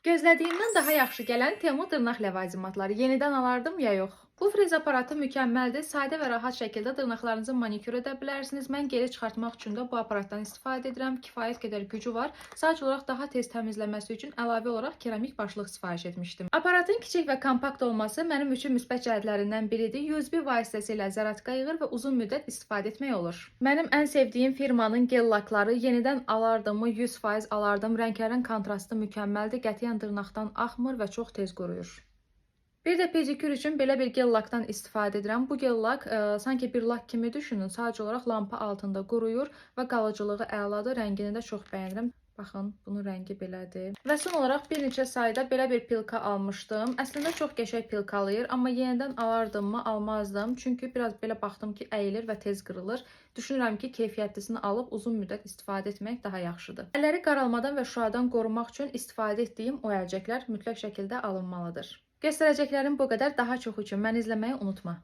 Gözlədiyimdən daha yaxşı gələn Temu dırnaq ləvazimatları yenidən alardım ya yox? Bu frez aparatı mükəmməldir. Sadə və rahat şəkildə dırnaqlarınızı manikür edə bilərsiniz. Mən geri çıxartmaq üçün də bu aparatdan istifadə edirəm. Kifayət qədər gücü var. Sadəcə olaraq daha tez təmizləməsi üçün əlavə olaraq keramik başlıq sifariş etmişdim. Aparatın kiçik və kompakt olması mənim üçün müsbət cəhətlərindən biridir. USB vasitəsilə zaratka yığır və uzun müddət istifadə etmək olur. Mənim ən sevdiyim firmanın gel lakları yenidən alardımı 100% alardım. Rənglərin kontrastı mükəmməldir. Qətiyyən dırnaqdan axmır və çox tez quruyur. Bir də pedikür üçün belə bir gel lakdan istifadə edirəm. Bu gel lak sanki bir lak kimi düşünün. Sadəcə olaraq lampa altında quruyur və qalıcılığı əladır. Rəngini də çox bəyənirəm. Baxın, bunun rəngi belədir. Və son olaraq bir neçə sayda belə bir pilka almışdım. Əslində çox qəşəng pilkalayır, amma yenidən alardımmı, almazdım. Çünki biraz belə baxdım ki, əyilir və tez qırılır. Düşünürəm ki, keyfiyyətlisini alıb uzun müddət istifadə etmək daha yaxşıdır. Əlləri qaralmadan və şüadan qorumaq üçün istifadə etdiyim o əlcəklər mütləq şəkildə alınmalıdır. Göstərəcəklərim bu qədər. Daha çox üçün məni izləməyi unutma.